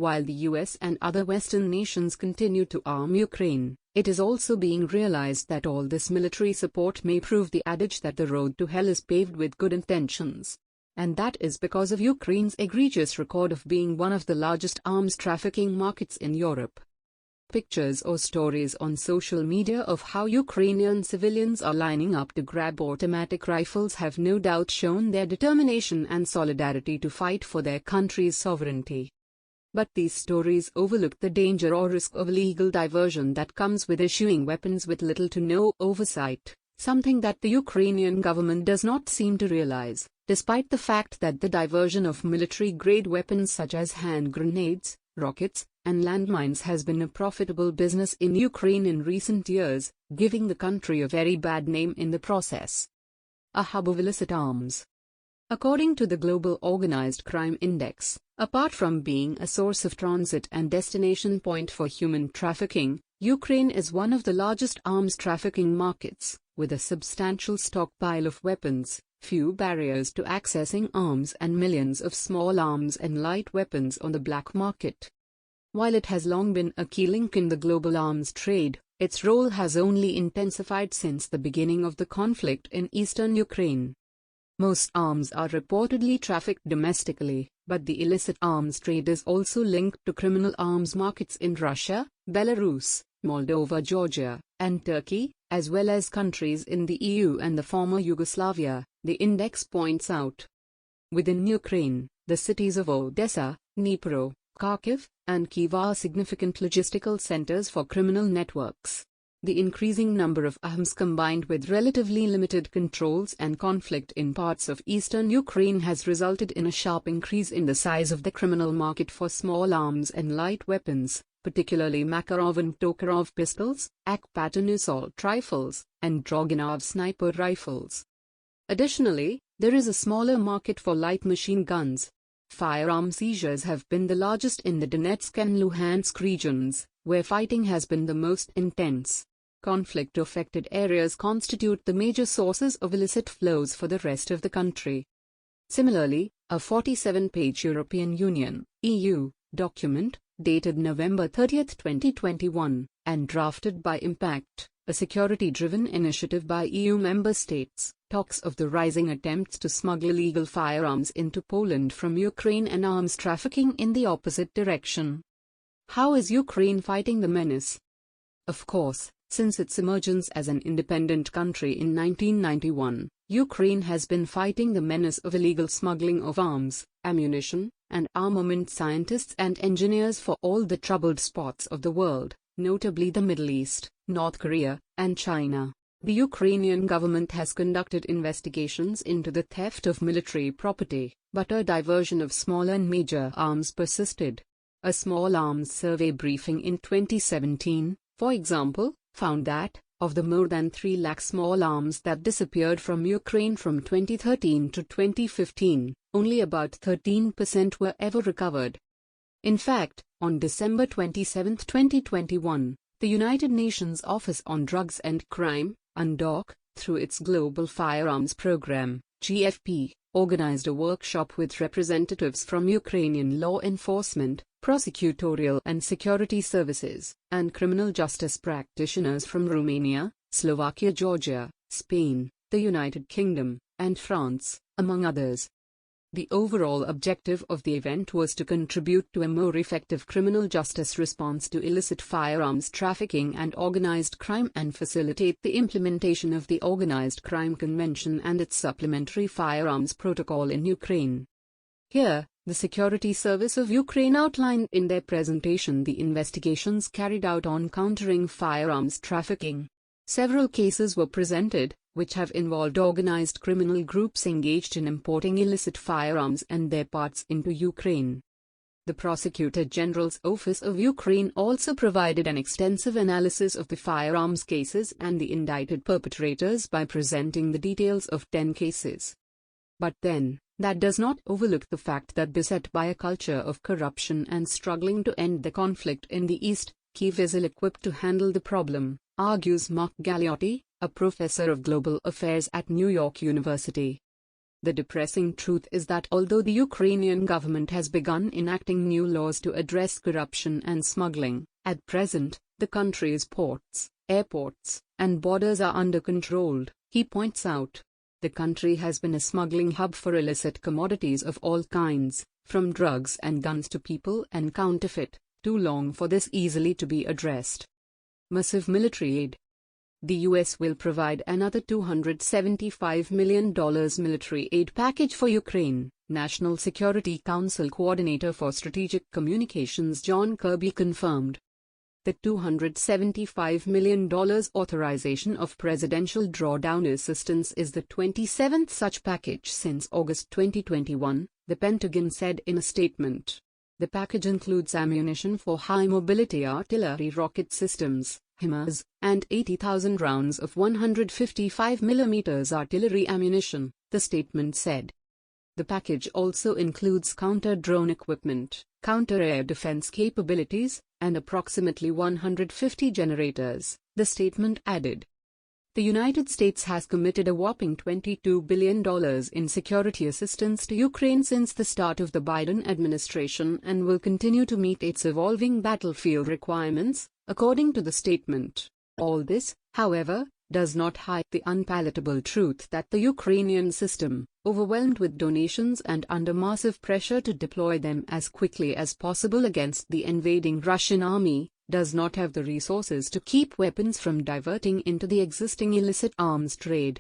While the US and other Western nations continue to arm Ukraine, it is also being realized that all this military support may prove the adage that the road to hell is paved with good intentions. And that is because of Ukraine's egregious record of being one of the largest arms trafficking markets in Europe. Pictures or stories on social media of how Ukrainian civilians are lining up to grab automatic rifles have no doubt shown their determination and solidarity to fight for their country's sovereignty. But these stories overlook the danger or risk of illegal diversion that comes with issuing weapons with little to no oversight, something that the Ukrainian government does not seem to realize, despite the fact that the diversion of military-grade weapons such as hand grenades, rockets, and landmines has been a profitable business in Ukraine in recent years, giving the country a very bad name in the process. A hub of illicit arms. According to the Global Organized Crime Index, apart from being a source of transit and destination point for human trafficking, Ukraine is one of the largest arms trafficking markets, with a substantial stockpile of weapons, few barriers to accessing arms and millions of small arms and light weapons on the black market. While it has long been a key link in the global arms trade, its role has only intensified since the beginning of the conflict in eastern Ukraine. Most arms are reportedly trafficked domestically, but the illicit arms trade is also linked to criminal arms markets in Russia, Belarus, Moldova, Georgia, and Turkey, as well as countries in the EU and the former Yugoslavia, the index points out. Within Ukraine, the cities of Odessa, Dnipro, Kharkiv, and Kyiv are significant logistical centers for criminal networks. The increasing number of arms combined with relatively limited controls and conflict in parts of eastern Ukraine has resulted in a sharp increase in the size of the criminal market for small arms and light weapons, particularly Makarov and Tokarov pistols, AK-pattern assault rifles, and Dragunov sniper rifles. Additionally, there is a smaller market for light machine guns. Firearm seizures have been the largest in the Donetsk and Luhansk regions, where fighting has been the most intense. Conflict-affected areas constitute the major sources of illicit flows for the rest of the country. Similarly, a 47-page European Union (EU) document, dated November 30, 2021, and drafted by Impact, a security-driven initiative by EU member states, talks of the rising attempts to smuggle illegal firearms into Poland from Ukraine and arms trafficking in the opposite direction. How is Ukraine fighting the menace? Of course, since its emergence as an independent country in 1991, Ukraine has been fighting the menace of illegal smuggling of arms, ammunition, and armament. Scientists and engineers for all the troubled spots of the world, notably the Middle East, North Korea, and China. The Ukrainian government has conducted investigations into the theft of military property, but a diversion of small and major arms persisted. A small arms survey briefing in 2017, for example, found that, of the more than 3 lakh small arms that disappeared from Ukraine from 2013 to 2015, only about 13% were ever recovered. In fact, on December 27, 2021, the United Nations Office on Drugs and Crime, UNODC, through its Global Firearms Program, GFP, organized a workshop with representatives from Ukrainian law enforcement, prosecutorial and security services, and criminal justice practitioners from Romania, Slovakia, Georgia, Spain, the United Kingdom, and France, among others. The overall objective of the event was to contribute to a more effective criminal justice response to illicit firearms trafficking and organized crime and facilitate the implementation of the Organized Crime Convention and its supplementary firearms protocol in Ukraine. Here, the Security Service of Ukraine outlined in their presentation the investigations carried out on countering firearms trafficking. Several cases were presented, which have involved organized criminal groups engaged in importing illicit firearms and their parts into Ukraine. The Prosecutor General's Office of Ukraine also provided an extensive analysis of the firearms cases and the indicted perpetrators by presenting the details of 10 cases. But then, that does not overlook the fact that beset by a culture of corruption and struggling to end the conflict in the East, Kyiv is ill-equipped to handle the problem, argues Mark Galeotti, a professor of global affairs at New York University. The depressing truth is that although the Ukrainian government has begun enacting new laws to address corruption and smuggling, at present, the country's ports, airports, and borders are under control, he points out. The country has been a smuggling hub for illicit commodities of all kinds, from drugs and guns to people and counterfeit, too long for this easily to be addressed. Massive military aid. The U.S. will provide another $275 million military aid package for Ukraine, National Security Council Coordinator for Strategic Communications John Kirby confirmed. The $275 million authorization of presidential drawdown assistance is the 27th such package since August 2021, the Pentagon said in a statement. The package includes ammunition for high-mobility artillery rocket systems, HIMARS, and 80,000 rounds of 155mm artillery ammunition, the statement said. The package also includes counter-drone equipment, counter-air defense capabilities, and approximately 150 generators, the statement added. The United States has committed a whopping $22 billion in security assistance to Ukraine since the start of the Biden administration and will continue to meet its evolving battlefield requirements, according to the statement. All this, however, does not hide the unpalatable truth that the Ukrainian system, overwhelmed with donations and under massive pressure to deploy them as quickly as possible against the invading Russian army, does not have the resources to keep weapons from diverting into the existing illicit arms trade.